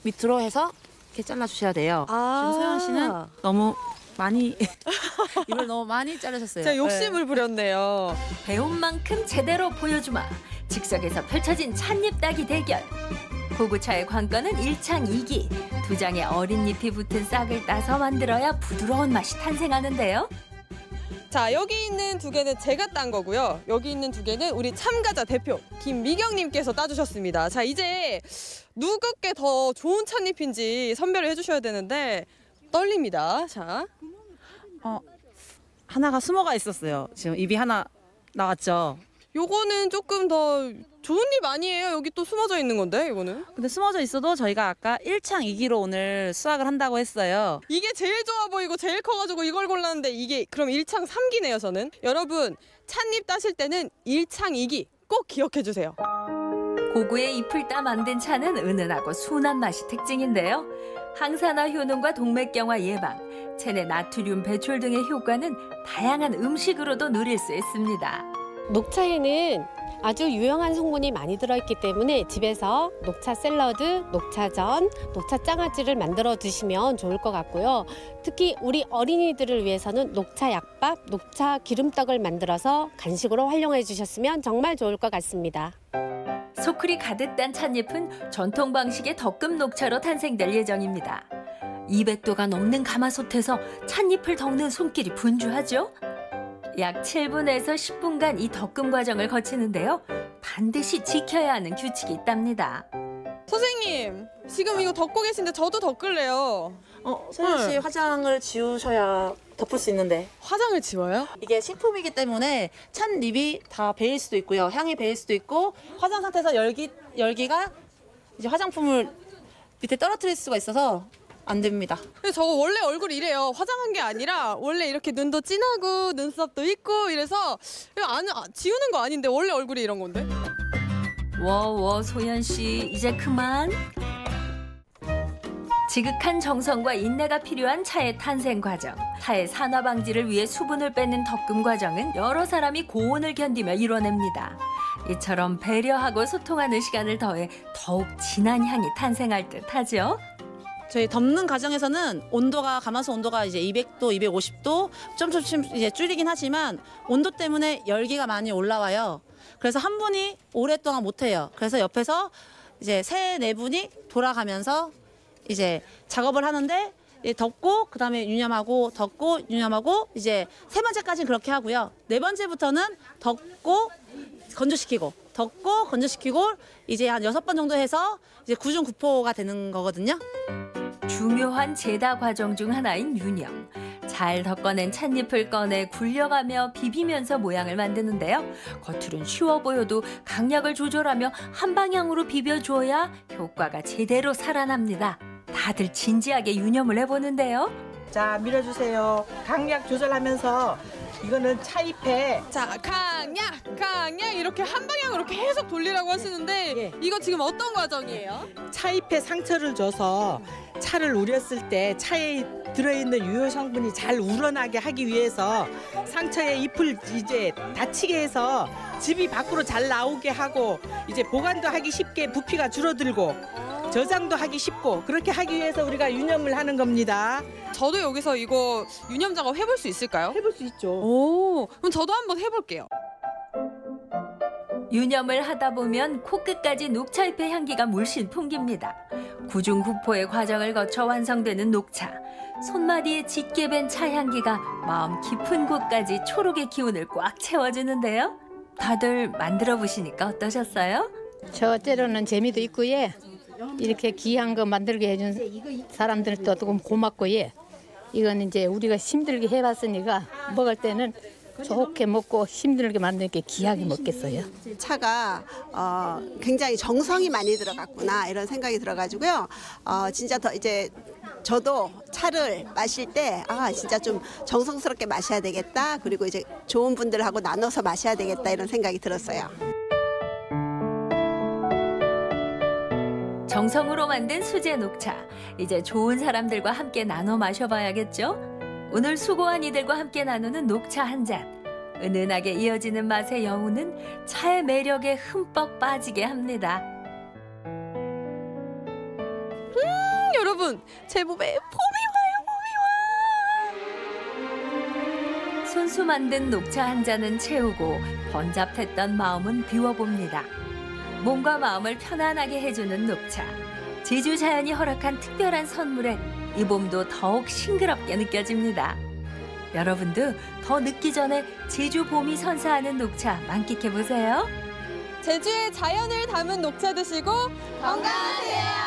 밑으로 해서 이렇게 잘라주셔야 돼요. 지금 소연 씨는 너무 많이 입을 너무 많이 자르셨어요. 제가 욕심을 부렸네요. 배운 만큼 제대로 보여주마. 즉석에서 펼쳐진 찻잎 따기 대결. 고구차의 관건은 1창 2기. 두 장의 어린 잎이 붙은 싹을 따서 만들어야 부드러운 맛이 탄생하는데요. 자, 여기 있는 두 개는 제가 딴 거고요. 여기 있는 두 개는 우리 참가자 대표 김미경님께서 따주셨습니다. 자, 이제 누구께 더 좋은 찻잎인지 선별을 해주셔야 되는데 떨립니다. 자, 하나가 숨어가 있었어요. 지금 입이 하나 나왔죠. 요거는 조금 더 좋은 잎 아니에요? 여기 또 숨어져 있는 건데, 이거는? 근데 숨어져 있어도 저희가 아까 1창 2기로 오늘 수확을 한다고 했어요. 이게 제일 좋아 보이고 제일 커가지고 이걸 골랐는데 이게 그럼 1창 3기네요, 저는. 여러분, 찻잎 따실 때는 1창 2기 꼭 기억해 주세요. 고구의 잎을 따 만든 차는 은은하고 순한 맛이 특징인데요. 항산화 효능과 동맥경화 예방, 체내 나트륨 배출 등의 효과는 다양한 음식으로도 누릴 수 있습니다. 녹차에는 아주 유용한 성분이 많이 들어있기 때문에 집에서 녹차 샐러드, 녹차전, 녹차 장아찌를 만들어 드시면 좋을 것 같고요. 특히 우리 어린이들을 위해서는 녹차 약밥, 녹차 기름떡을 만들어서 간식으로 활용해 주셨으면 정말 좋을 것 같습니다. 소쿨이 가득 단 찻잎은 전통 방식의 덕금 녹차로 탄생될 예정입니다. 200도가 넘는 가마솥에서 찻잎을 덕는 손길이 분주하죠? 약 7분에서 10분간 이 덕금 과정을 거치는데요. 반드시 지켜야 하는 규칙이 있답니다. 선생님, 지금 이거 덮고 계신데 저도 덮을래요. 소연 씨 화장을 지우셔야 덮을 수 있는데. 화장을 지워요? 이게 신품이기 때문에 찬 립이 다 배일 수도 있고요. 향이 배일 수도 있고 화장 상태에서 열기가 이제 화장품을 밑에 떨어뜨릴 수가 있어서 안 됩니다. 근데 저 원래 얼굴이 이래요. 화장한 게 아니라 원래 이렇게 눈도 진하고 눈썹도 있고 이래서 이거 지우는 거 아닌데 원래 얼굴이 이런 건데. 워워 소연 씨 이제 그만. 지극한 정성과 인내가 필요한 차의 탄생 과정. 차의 산화 방지를 위해 수분을 뺏는 덕금 과정은 여러 사람이 고온을 견디며 이뤄냅니다. 이처럼 배려하고 소통하는 시간을 더해 더욱 진한 향이 탄생할 듯하죠. 저희 덮는 과정에서는 온도가 가마솥 온도가 이제 200도, 250도 좀 이제 줄이긴 하지만 온도 때문에 열기가 많이 올라와요. 그래서 한 분이 오랫동안 못 해요. 그래서 옆에서 이제 세 네 분이 돌아가면서 이제 작업을 하는데 덮고 그다음에 유념하고 덮고 유념하고 이제 세 번째까지는 그렇게 하고요. 네 번째부터는 덮고 건조시키고 덮고 건조시키고 이제 한 6번 정도 해서 이제 구중구포가 되는 거거든요. 중요한 제다 과정 중 하나인 유념. 잘 덮어낸 찻잎을 꺼내 굴려가며 비비면서 모양을 만드는데요. 겉으론 쉬워 보여도 강약을 조절하며 한 방향으로 비벼줘야 효과가 제대로 살아납니다. 다들 진지하게 유념을 해보는데요. 자, 밀어주세요. 강약 조절하면서 이거는 차잎에 자, 강약 이렇게 한 방향으로 계속 돌리라고 하시는데 이거 지금 어떤 과정이에요? 차잎에 상처를 줘서 차를 우렸을 때 차에 들어있는 유효 성분이 잘 우러나게 하기 위해서 상처에 잎을 이제 다치게 해서 즙이 밖으로 잘 나오게 하고 이제 보관도 하기 쉽게 부피가 줄어들고 저장도 하기 쉽고 그렇게 하기 위해서 우리가 유념을 하는 겁니다. 저도 여기서 이거 유념 작업 해볼 수 있을까요? 해볼 수 있죠. 오, 그럼 저도 한번 해볼게요. 유념을 하다 보면 코끝까지 녹차잎의 향기가 물씬 풍깁니다. 구중구포의 과정을 거쳐 완성되는 녹차. 손마디에 짙게 밴 차향기가 마음 깊은 곳까지 초록의 기운을 꽉 채워주는데요. 다들 만들어 보시니까 어떠셨어요? 저 때로는 재미도 있고 예. 이렇게 귀한 거 만들게 해준 사람들도 조금 고맙고 예. 이건 이제 우리가 힘들게 해봤으니까 먹을 때는 좋게 먹고 힘들게 만든 게 귀하게 먹겠어요. 차가 굉장히 정성이 많이 들어갔구나 이런 생각이 들어가지고요. 진짜 더 이제 저도 차를 마실 때 진짜 좀 정성스럽게 마셔야 되겠다. 그리고 이제 좋은 분들하고 나눠서 마셔야 되겠다 이런 생각이 들었어요. 정성으로 만든 수제 녹차. 이제 좋은 사람들과 함께 나눠 마셔봐야겠죠? 오늘 수고한 이들과 함께 나누는 녹차 한 잔. 은은하게 이어지는 맛의 여운은 차의 매력에 흠뻑 빠지게 합니다. 여러분, 제 몸에 봄이 와요. 손수 만든 녹차 한 잔은 채우고 번잡했던 마음은 비워봅니다. 몸과 마음을 편안하게 해주는 녹차. 제주 자연이 허락한 특별한 선물에 이 봄도 더욱 싱그럽게 느껴집니다. 여러분도 더 늦기 전에 제주 봄이 선사하는 녹차 만끽해보세요. 제주의 자연을 담은 녹차 드시고 건강하세요.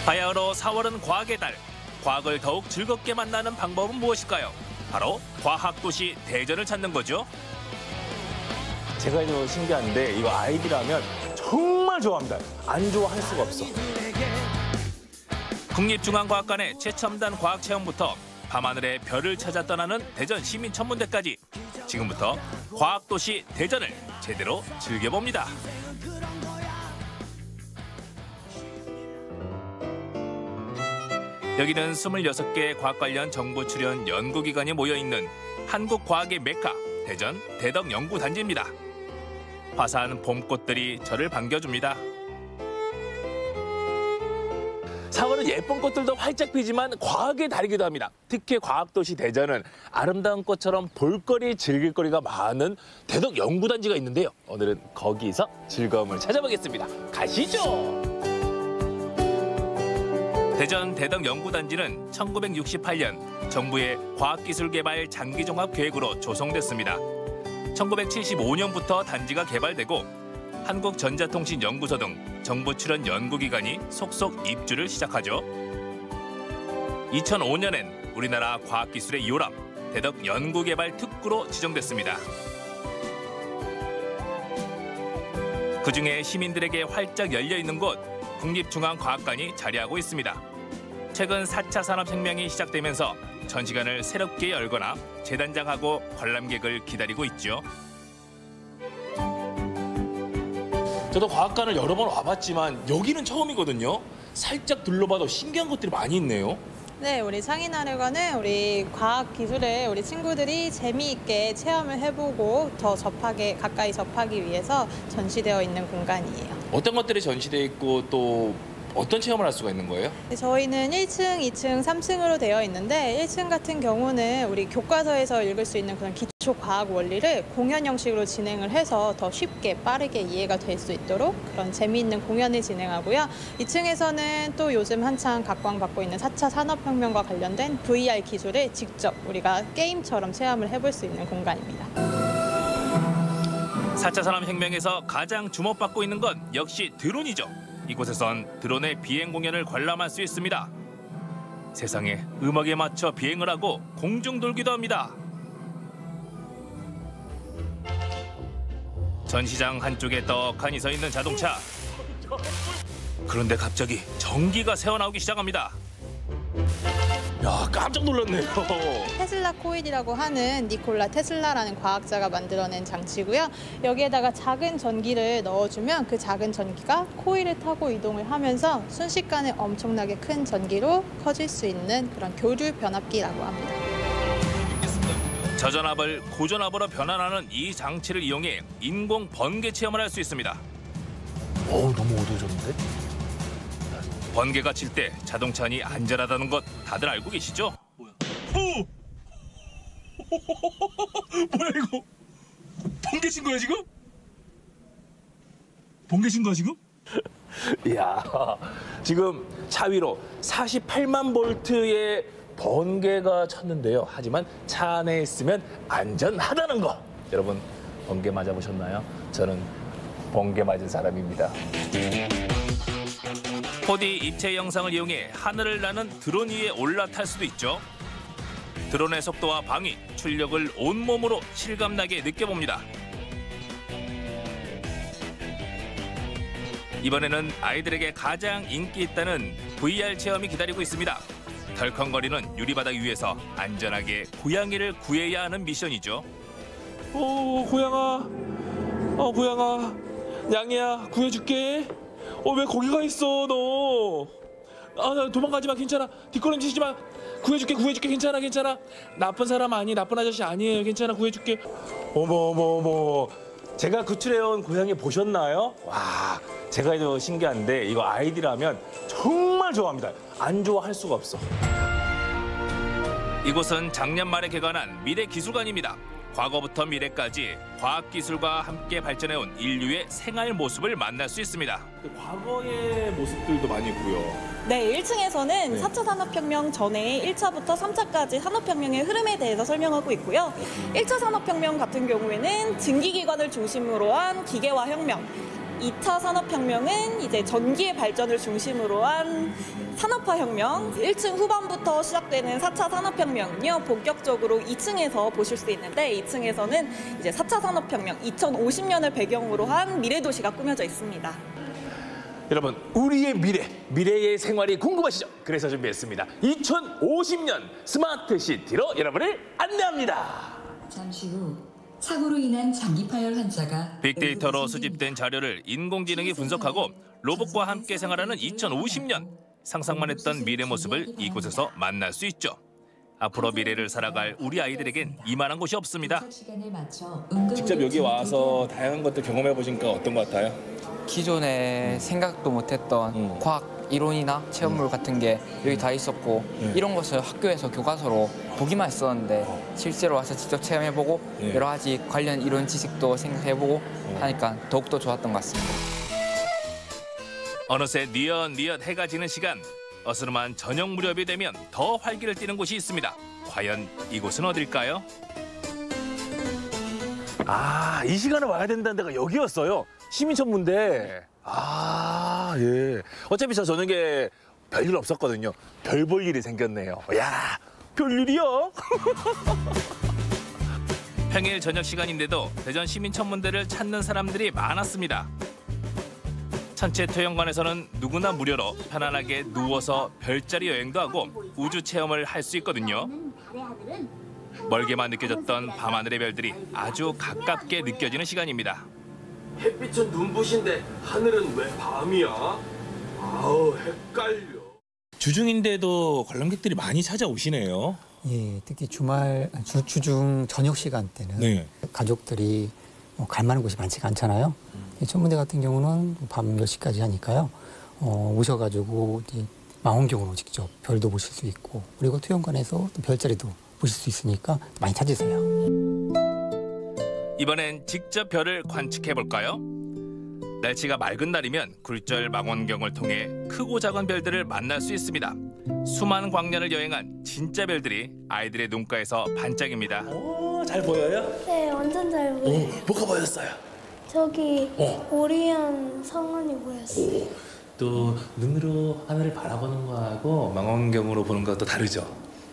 바야흐로 4월은 과학의 달. 과학을 더욱 즐겁게 만나는 방법은 무엇일까요? 바로 과학도시 대전을 찾는 거죠. 제가 좀 신기한데 이거 아이들하면 정말 좋아합니다. 안 좋아할 수가 없어. 국립중앙과학관의 최첨단 과학체험부터 밤하늘의 별을 찾아 떠나는 대전 시민천문대까지 지금부터 과학도시 대전을 제대로 즐겨봅니다. 여기는 26개의 과학 관련 정부 출연 연구기관이 모여있는 한국과학의 메카 대전 대덕연구단지입니다. 화사한 봄꽃들이 저를 반겨줍니다. 4월은 예쁜 꽃들도 활짝 피지만 과학의 달이기도 합니다. 특히 과학도시 대전은 아름다운 꽃처럼 볼거리, 즐길거리가 많은 대덕연구단지가 있는데요. 오늘은 거기서 즐거움을 찾아보겠습니다. 가시죠. 대전 대덕연구단지는 1968년 정부의 과학기술개발 장기종합계획으로 조성됐습니다. 1975년부터 단지가 개발되고 한국전자통신연구소 등 정부 출연 연구기관이 속속 입주를 시작하죠. 2005년엔 우리나라 과학기술의 요람 대덕연구개발특구로 지정됐습니다. 그중에 시민들에게 활짝 열려있는 곳 국립중앙과학관이 자리하고 있습니다. 최근 4차 산업혁명이 시작되면서 전시관을 새롭게 열거나 재단장하고 관람객을 기다리고 있죠. 저도 과학관을 여러 번 와봤지만 여기는 처음이거든요. 살짝 둘러봐도 신기한 것들이 많이 있네요. 네, 우리 창의나래관은 우리 과학기술을 우리 친구들이 재미있게 체험을 해보고 더 가까이 접하기 위해서 전시되어 있는 공간이에요. 어떤 것들이 전시되어 있고 또 어떤 체험을 할 수가 있는 거예요? 저희는 1층, 2층, 3층으로 되어 있는데 1층 같은 경우는 우리 교과서에서 읽을 수 있는 그런 기초 과학 원리를 공연 형식으로 진행을 해서 더 쉽게 빠르게 이해가 될 수 있도록 그런 재미있는 공연을 진행하고요. 2층에서는 또 요즘 한창 각광받고 있는 4차 산업혁명과 관련된 VR 기술을 직접 우리가 게임처럼 체험을 해볼 수 있는 공간입니다. 4차 산업혁명에서 가장 주목받고 있는 건 역시 드론이죠. 이곳에선 드론의 비행 공연을 관람할 수 있습니다. 세상에 음악에 맞춰 비행을 하고 공중 돌기도 합니다. 전시장 한쪽에 떡하니 서 있는 자동차. 그런데 갑자기 전기가 새어나오기 시작합니다. 야, 깜짝 놀랐네요. 테슬라 코일이라고 하는 니콜라 테슬라라는 과학자가 만들어낸 장치고요. 여기에다가 작은 전기를 넣어주면 그 작은 전기가 코일을 타고 이동을 하면서 순식간에 엄청나게 큰 전기로 커질 수 있는 그런 교류 변압기라고 합니다. 저전압을 고전압으로 변환하는 이 장치를 이용해 인공 번개 체험을 할 수 있습니다. 너무 어두워졌는데? 번개가 칠 때 자동차 안이 안전하다는 것 다들 알고 계시죠? 뭐야 이거? 번개 친 거야 지금? 번개 친 거야 지금? 이야, 지금 차 위로 48만 볼트의 번개가 쳤는데요. 하지만 차 안에 있으면 안전하다는 거. 여러분 번개 맞아보셨나요? 저는 번개 맞은 사람입니다. 4D 입체 영상을 이용해 하늘을 나는 드론 위에 올라탈 수도 있죠. 드론의 속도와 방위, 출력을 온몸으로 실감나게 느껴봅니다. 이번에는 아이들에게 가장 인기 있다는 VR 체험이 기다리고 있습니다. 덜컹거리는 유리바닥 위에서 안전하게 고양이를 구해야 하는 미션이죠. 고양아, 고양아, 양이야, 구해줄게. 왜 거기 가 있어 너? 나 도망가지 마, 괜찮아. 뒷걸음치지 마. 구해줄게 괜찮아. 나쁜 사람 아니, 나쁜 아저씨 아니에요. 괜찮아, 구해줄게. 어머. 제가 구출해온 고양이 보셨나요? 와, 제가 더 신기한데 이거 아이들이라면 정말 좋아합니다. 안 좋아할 수가 없어. 이곳은 작년 말에 개관한 미래기술관입니다. 과거부터 미래까지 과학기술과 함께 발전해온 인류의 생활 모습을 만날 수 있습니다. 과거의 모습들도 많이 있고요. 네, 1층에서는 4차 산업혁명 전에 1차부터 3차까지 산업혁명의 흐름에 대해서 설명하고 있고요. 1차 산업혁명 같은 경우에는 증기기관을 중심으로 한 기계화 혁명, 2차 산업혁명은 이제 전기의 발전을 중심으로 한 산업화 혁명, 1층 후반부터 시작되는 4차 산업혁명은요, 본격적으로 2층에서 보실 수 있는데 2층에서는 이제 4차 산업혁명 2050년을 배경으로 한 미래도시가 꾸며져 있습니다. 여러분, 우리의 미래의 생활이 궁금하시죠? 그래서 준비했습니다. 2050년 스마트 시티로 여러분을 안내합니다. 잠시 후 사고로 인한 장기 파열 환자가 빅데이터로 수집된 자료를 인공지능이 분석하고 로봇과 함께 생활하는 2050년. 상상만 했던 미래 모습을 이곳에서 만날 수 있죠. 앞으로 미래를 살아갈 우리 아이들에겐 이만한 곳이 없습니다. 직접 여기 와서 다양한 것들 경험해 보시니까 어떤 것 같아요? 기존에 생각도 못했던 과학 이론이나 체험물 같은 게 여기 다 있었고 이런 것을 학교에서 교과서로 보기만 했었는데 실제로 와서 직접 체험해보고 여러 가지 관련 이론 지식도 생각해보고 하니까 더욱더 좋았던 것 같습니다. 어느새 뉘엿뉘엿 해가 지는 시간. 어스름한 저녁 무렵이 되면 더 활기를 띠는 곳이 있습니다. 과연 이곳은 어딜까요? 아, 이 시간에 와야 된다는 데가 여기였어요. 시민천문대. 아, 예. 어차피 저 저녁에 별일 없었거든요. 별 볼 일이 생겼네요. 야, 별일이요? 평일 저녁 시간인데도 대전 시민천문대를 찾는 사람들이 많았습니다. 천체토연관에서는 누구나 무료로 편안하게 누워서 별자리 여행도 하고 우주 체험을 할 수 있거든요. 멀게만 느껴졌던 밤하늘의 별들이 아주 가깝게 느껴지는 시간입니다. 햇빛은 눈부신데 하늘은 왜 밤이야? 아우, 헷갈려. 주중인데도 관람객들이 많이 찾아오시네요. 예, 특히 주중 저녁 시간대는 네. 가족들이 갈 만한 곳이 많지가 않잖아요. 천문대 같은 경우는 밤 10시까지 하니까요. 오셔가지고 망원경으로 직접 별도 보실 수 있고 그리고 토연관에서 또 별자리도 보실 수 있으니까 많이 찾으세요. 이번엔 직접 별을 관측해 볼까요? 날씨가 맑은 날이면 굴절 망원경을 통해 크고 작은 별들을 만날 수 있습니다. 수만 광년을 여행한 진짜 별들이 아이들의 눈가에서 반짝입니다. 잘 보여요? 네, 완전 잘 보여요. 뭐가 보였어요? 저기 오리온 성운이 보였어요. 또 눈으로 하늘을 바라보는 거하고 망원경으로 보는 것도 다르죠?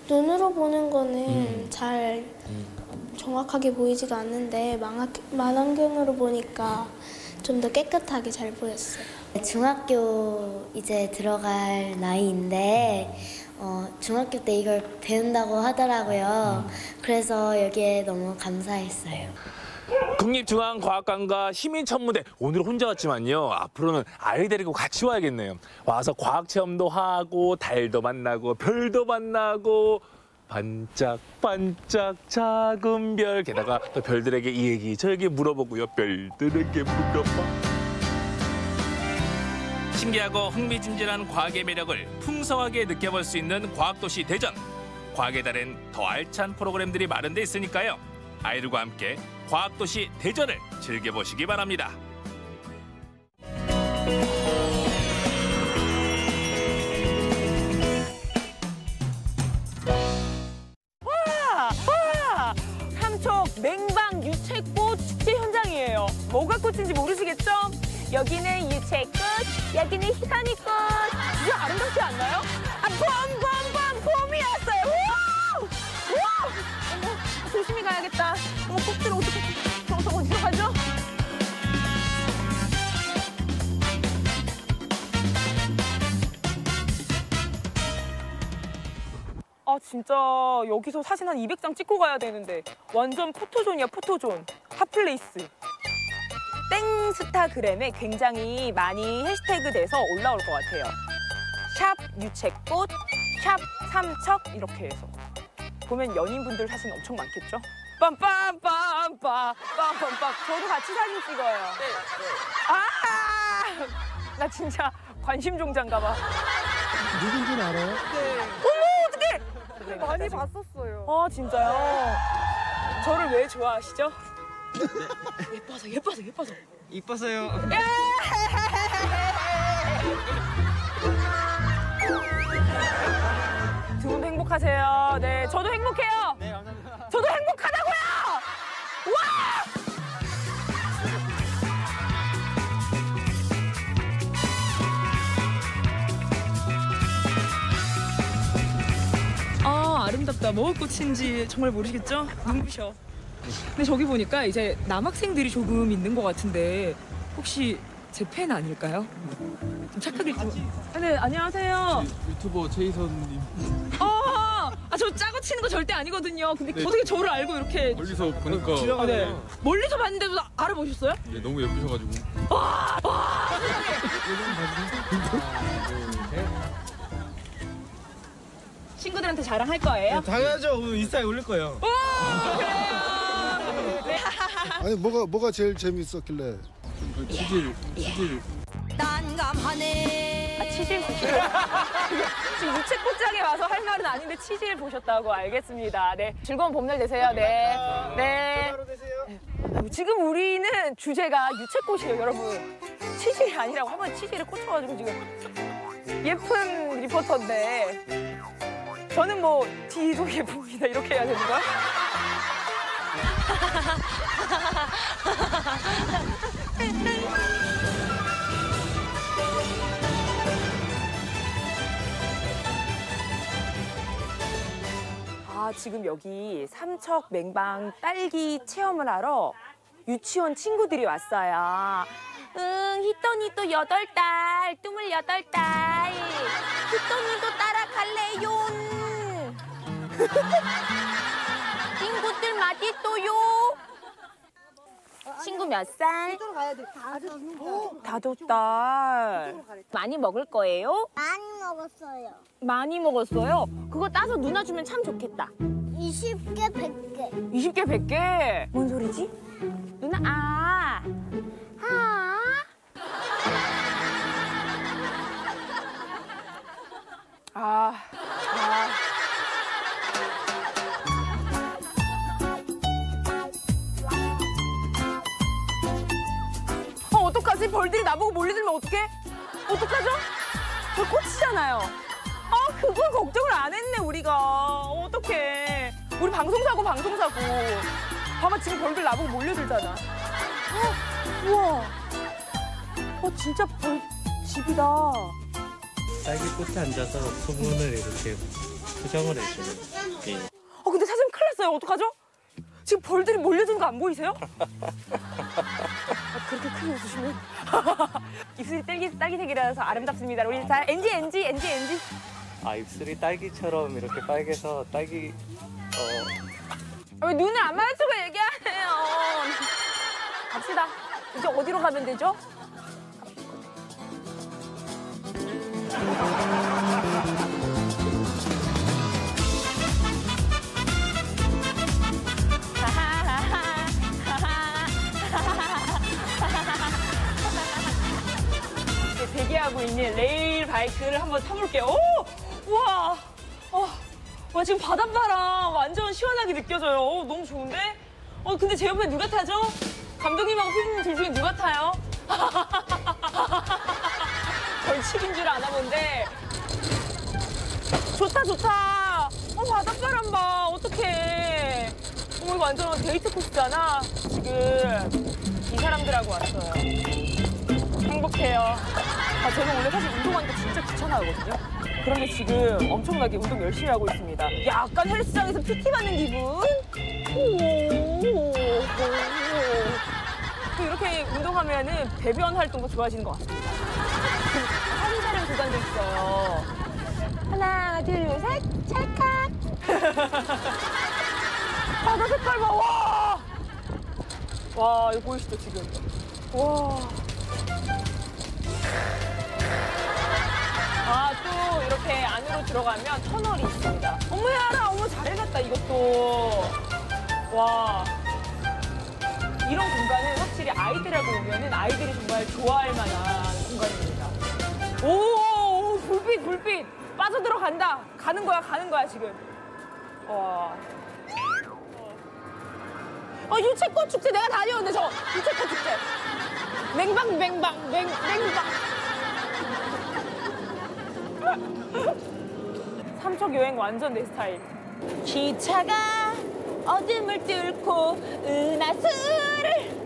눈으로 보는 거는 잘 정확하게 보이지가 않는데 망원경으로 보니까 좀 더 깨끗하게 잘 보였어요. 중학교 이제 들어갈 나이인데 중학교 때 이걸 배운다고 하더라고요. 그래서 여기에 너무 감사했어요. 국립중앙과학관과 시민천문대 오늘 혼자 왔지만요. 앞으로는 아이 데리고 같이 와야겠네요. 와서 과학체험도 하고 달도 만나고 별도 만나고 반짝반짝 작은 별 게다가 또 별들에게 이 얘기 저 얘기 물어보고요. 별들에게 물어봐. 신기하고 흥미진진한 과학의 매력을 풍성하게 느껴볼 수 있는 과학도시 대전. 과학의 달엔 더 알찬 프로그램들이 마련돼 있으니까요. 아이들과 함께 과학도시 대전을 즐겨보시기 바랍니다. 와! 삼척 맹방 유채꽃 축제 현장이에요. 뭐가 꽃인지 모르시겠죠? 여기는 유채꽃, 여기는 희선이꽃. 진짜 아름답지 않나요? 봄! 봄이 왔어요! 우와! 우와! 조심히 가야겠다. 꽃들 어떻게 저거 어디서 가죠? 아 진짜 여기서 사진 한 200장 찍고 가야 되는데 완전 포토존이야 포토존. 핫플레이스. 땡스타그램에 굉장히 많이 해시태그 돼서 올라올 것 같아요. 샵 유채꽃, 샵 삼척 이렇게 해서 보면 연인분들 사진 엄청 많겠죠? 빰빰빰빰 빰빰빰 저도 같이 사진 찍어요. 아! 나 진짜 관심종자인가 봐. 누군지는 알아요? 네. 어머 어떡해! 많이 봤었어요. 아 진짜요? 저를 왜 좋아하시죠? 예뻐서. 이뻐서요. 두 분도 행복하세요. 네, 저도 행복해요. 네, 감사합니다. 저도 행복하다고요! 와! 아, 아름답다. 뭐가 꽃인지 정말 모르시겠죠? 눈부셔. 근데 저기 보니까 이제 남학생들이 조금 있는 것 같은데 혹시 제 팬 아닐까요? 좀 착하게 좀. 네, 안녕하세요. 유튜버 최희선님. 저 짜고 치는 거 절대 아니거든요. 근데 네. 어떻게 저를 알고 이렇게. 멀리서 보니까. 네. 멀리서 봤는데도 알아보셨어요? 네, 너무 예쁘셔가지고. 친구들한테 자랑할 거예요? 당연하죠. 오늘 인스타에 올릴 거예요. 네. 아니 뭐가 제일 재밌었길래? 치질. 난감하네. 치질 지금 유채꽃장에 와서 할 말은 아닌데 치질 보셨다고 알겠습니다. 네, 즐거운 봄날 되세요. 네. 지금 우리는 주제가 유채꽃이에요, 여러분. 치질이 아니라고 한번 치질에 꽂혀가지고 지금. 예쁜 리포터인데 저는 뭐 뒤도 예쁩니다 이렇게 해야 되는 거야? 아, 지금 여기 삼척 맹방 딸기 체험을 하러 유치원 친구들이 왔어요. 응, 희돈이 또 8달, 28달. 희돈이도 따라갈래요. 친구들 맛있어요. 친구 몇 살? 5달. 많이 먹을 거예요? 많이 먹었어요. 많이 먹었어요? 그거 따서 누나 주면 참 좋겠다. 20개, 100개. 20개, 100개? 뭔 소리지? 누나, 어떡하지? 벌들이 나보고 몰려들면 어떡해? 어떡하죠? 저 꽃이잖아요. 그걸 걱정을 안 했네, 우리가. 어떡해. 우리 방송사고. 봐봐, 지금 벌들 나보고 몰려들잖아. 우와. 진짜 벌 집이다. 딸기꽃에 앉아서 소문을 이렇게 수정을 해줘요. 예. 근데 사장님 큰일 났어요. 어떡하죠? 지금 벌들이 몰려드는 거 안 보이세요? 그렇게 크게 웃으시면. 입술이 딸기색이라서 아름답습니다. 우리 자, NG. 입술이 딸기처럼 이렇게 빨개서 딸기, 왜 눈을 안 마주치고 얘기하네요. 갑시다. 이제 어디로 가면 되죠? 대기하고 있는 레일 바이크를 한번 타볼게요. 우와! 와, 지금 바닷바람 완전 시원하게 느껴져요. 너무 좋은데? 근데 제 옆에 누가 타죠? 감독님하고 피디님 둘 중에 누가 타요? 벌칙인 줄 아나 본데. 좋다. 바닷바람 봐. 어떡해. 이거 완전 데이트 코스잖아. 지금 이 사람들하고 왔어요. 행복해요. 제가 원래 사실 운동하는 거 진짜 귀찮아하거든요. 그런데 지금 엄청나게 운동 열심히 하고 있습니다. 약간 헬스장에서 PT 받는 기분? 또 이렇게 운동하면은 배변 활동도 좋아지는 것 같습니다. 사진 촬영 구간도 있어요. 하나, 둘, 셋, 찰칵. 바다 색깔 봐, 와, 이거 보이시죠, 지금? 와. 또 이렇게 안으로 들어가면 터널이 있습니다. 어머, 잘해놨다, 이것도. 와. 이런 공간은 확실히 아이들하고 오면은 아이들이 정말 좋아할 만한 공간입니다. 오, 불빛. 빠져들어간다. 가는 거야, 지금. 와. 유채꽃 축제 내가 다녀오는데, 저 유채꽃 축제. 맹방. 삼척 여행 완전 내 스타일. 기차가 어둠을 뚫고 은하수를.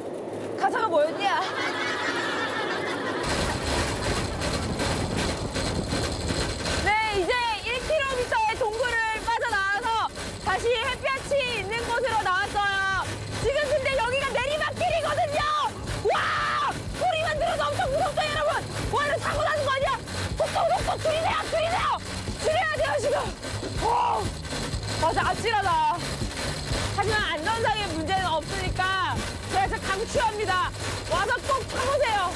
가사가 뭐였냐? 네, 이제 1km의 동굴을 빠져나와서 다시 햇볕이 있는 곳으로 나왔어요. 지금 근데 여기가 내리막길이거든요. 와! 소리만 들어도 엄청 무섭죠, 여러분? 와, 이거 사고 나는 거 아니야? 속도 줄이세요. 줄여야 돼요, 지금. 맞아, 아찔하다. 하지만 안전상의 문제는 없으니까 제가 진짜 강추합니다. 와서 꼭 타보세요.